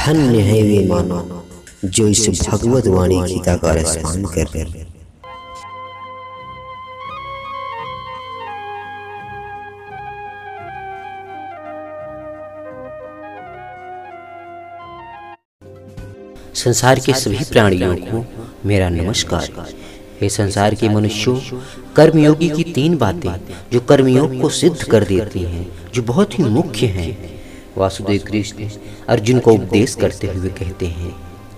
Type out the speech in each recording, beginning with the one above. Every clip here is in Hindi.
धन्य है वे मानव जो इस भगवत वाणी गीता का रसपान कर रहे। संसार के सभी प्राणियों को मेरा नमस्कार। हे संसार के मनुष्यों, कर्मयोगी की 3 बातें जो कर्मयोग को सिद्ध कर देती हैं, जो बहुत ही मुख्य हैं, वासुदेव कृष्ण अर्जुन को उपदेश करते हुए कहते हैं,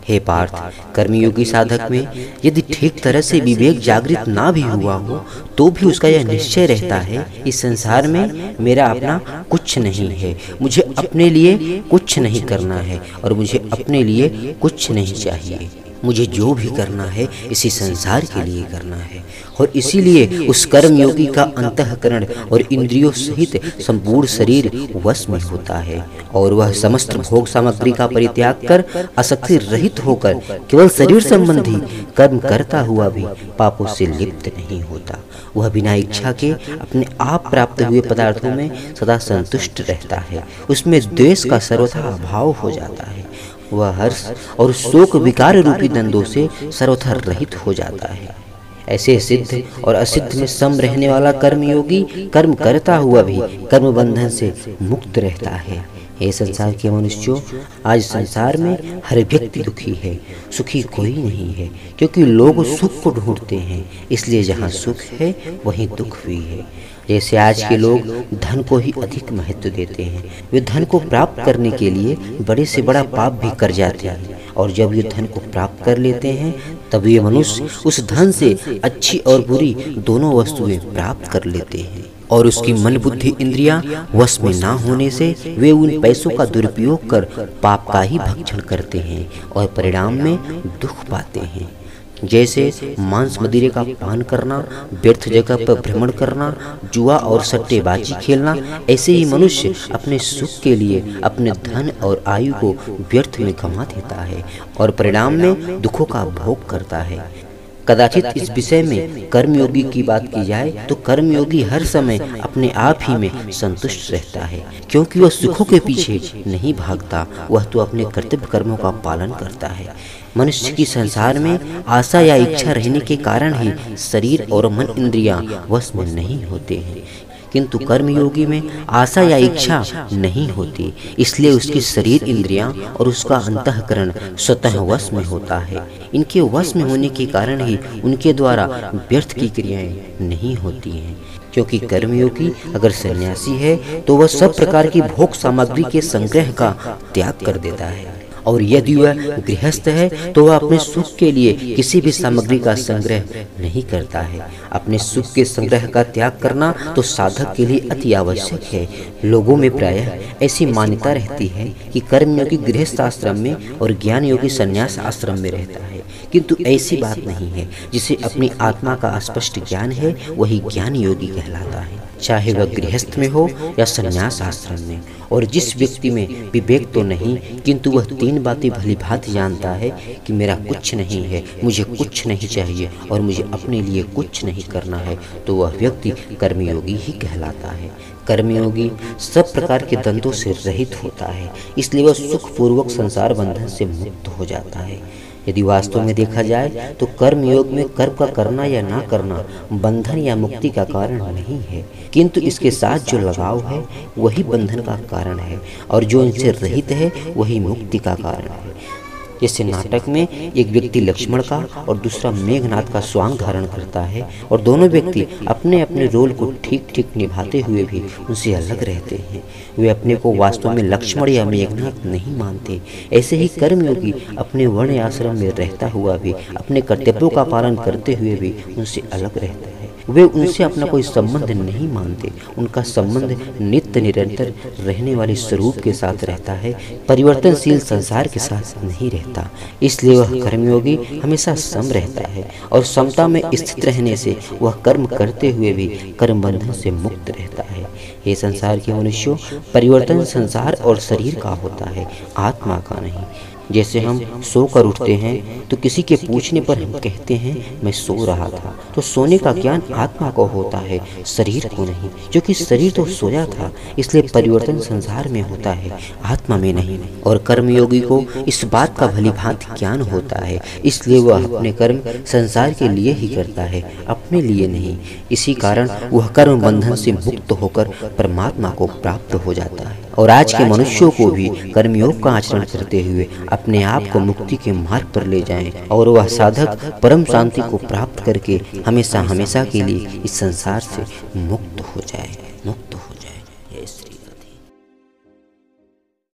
हे पार्थ, कर्मयोगी साधक में यदि ठीक तरह से विवेक जागृत ना भी हुआ हो तो भी उसका यह निश्चय रहता है, इस संसार में मेरा अपना कुछ नहीं है, मुझे अपने लिए कुछ नहीं करना है और मुझे अपने लिए कुछ नहीं चाहिए। मुझे जो भी करना है इसी संसार के लिए करना है और इसीलिए उस कर्मयोगी का अंतःकरण और इंद्रियों सहित संपूर्ण शरीर वश में होता है और वह समस्त भोग सामग्री का परित्याग कर आसक्ति रहित होकर केवल शरीर संबंधी कर्म करता हुआ भी पापों से लिप्त नहीं होता। वह बिना इच्छा के अपने आप प्राप्त हुए पदार्थों में सदा संतुष्ट रहता है, उसमें द्वेष का सर्वथा अभाव हो जाता है। वह हर्ष और शोक विकार रूपी द्वंद्वों से सर्वथा रहित हो जाता है। ऐसे सिद्ध और असिद्ध में सम रहने वाला कर्मयोगी कर्म करता हुआ भी कर्म बंधन से मुक्त रहता है। हे संसार के मनुष्यों, आज संसार में हर व्यक्ति दुखी है, सुखी कोई नहीं है, क्योंकि लोग सुख को ढूंढते हैं, इसलिए जहाँ सुख है वहीं दुख भी है। जैसे आज के लोग धन को ही अधिक महत्व देते हैं, वे धन को प्राप्त करने के लिए बड़े से बड़ा पाप भी कर जाते हैं और जब ये धन को प्राप्त कर लेते हैं तब ये मनुष्य उस धन से अच्छी और बुरी दोनों वस्तुएं प्राप्त कर लेते हैं और उसकी मन बुद्धि इंद्रियां वश में ना होने से वे उन पैसों का दुरुपयोग कर पाप का ही भक्षण करते हैं और परिणाम में दुख पाते हैं। जैसे मांस मदिरे का पान करना, व्यर्थ जगह पर भ्रमण करना, जुआ और सट्टेबाजी खेलना, ऐसे ही मनुष्य अपने सुख के लिए अपने धन और आयु को व्यर्थ में गंवा देता है और परिणाम में दुखों का भोग करता है। कदाचित इस विषय में कर्मयोगी की बात की जाए तो कर्मयोगी हर समय अपने आप ही में संतुष्ट रहता है, क्योंकि वह सुखों के पीछे नहीं भागता, वह तो अपने कर्तव्य कर्मों का पालन करता है। मनुष्य की संसार में आशा या इच्छा रहने के कारण ही शरीर और मन इंद्रियां वश में नहीं होते हैं, किंतु कर्मयोगी में आशा या इच्छा नहीं होती, इसलिए उसकी शरीर इंद्रियां और उसका अंतःकरण स्वतः वश में होता है। इनके वश में होने के कारण ही उनके द्वारा व्यर्थ की क्रियाएं नहीं होती हैं, क्योंकि कर्मयोगी अगर सन्यासी है तो वह सब प्रकार की भोग सामग्री के संग्रह का त्याग कर देता है और यदि वह गृहस्थ है तो वह अपने सुख के लिए किसी भी सामग्री का संग्रह नहीं करता है। अपने सुख के संग्रह का त्याग करना तो साधक के लिए अति आवश्यक है। लोगों में प्रायः ऐसी मान्यता रहती है कि कर्मयोगी गृहस्थ आश्रम में और ज्ञान योगी संन्यास आश्रम में रहता है, किंतु ऐसी बात नहीं है। जिसे अपनी आत्मा का स्पष्ट ज्ञान है वही ज्ञान योगी कहलाता है, चाहे वह गृहस्थ में हो या संन्यास आश्रम में। और जिस व्यक्ति में विवेक तो नहीं किंतु वह 3 बातें भली भांति जानता है कि मेरा कुछ नहीं है, मुझे कुछ नहीं चाहिए और मुझे अपने लिए कुछ नहीं करना है, तो वह व्यक्ति कर्मयोगी ही कहलाता है। कर्मयोगी सब प्रकार के द्वंद्वों से रहित होता है, इसलिए वह सुखपूर्वक संसार बंधन से मुक्त हो जाता है। यदि वास्तव में देखा जाए तो कर्म योग में कर्म का करना या ना करना बंधन या मुक्ति का कारण नहीं है, किंतु इसके साथ जो लगाव है वही बंधन का कारण है और जो इनसे रहित है वही मुक्ति का कारण है। जैसे नाटक में एक व्यक्ति लक्ष्मण का और दूसरा मेघनाथ का स्वांग धारण करता है और दोनों व्यक्ति अपने अपने रोल को ठीक ठीक निभाते हुए भी उनसे अलग रहते हैं। वे अपने को वास्तव में लक्ष्मण या मेघनाथ नहीं मानते। ऐसे ही कर्मयोगी अपने वर्ण आश्रम में रहता हुआ भी अपने कर्तव्यों का पालन करते हुए भी उनसे अलग रहता है। वे उनसे अपना कोई संबंध नहीं मानते, उनका संबंध नित्य निरंतर रहने वाले स्वरूप के साथ रहता है, परिवर्तनशील संसार के साथ नहीं रहता। इसलिए वह कर्मयोगी हमेशा सम रहता है और समता में स्थित रहने से वह कर्म करते हुए भी कर्म बंधन से मुक्त रहता है। हे संसार के मनुष्यों, परिवर्तन संसार और शरीर का होता है, आत्मा का नहीं। जैसे हम सोकर उठते हैं तो किसी के पूछने पर हम कहते हैं मैं सो रहा था, तो सोने का ज्ञान आत्मा को होता है, शरीर को नहीं, क्योंकि शरीर तो सोया था। इसलिए परिवर्तन संसार में होता है, आत्मा में नहीं। और कर्मयोगी को इस बात का भली भांति ज्ञान होता है, इसलिए वह अपने कर्म संसार के लिए ही करता है, अपने लिए नहीं। इसी कारण वह कर्म बंधन से मुक्त होकर परमात्मा को प्राप्त हो जाता है। और आज के मनुष्यों को भी कर्मयोग का आचरण करते हुए अपने आप को मुक्ति के मार्ग पर ले जाएं और वह साधक परम शांति को प्राप्त करके हमेशा हमेशा के लिए इस संसार से मुक्त हो जाए।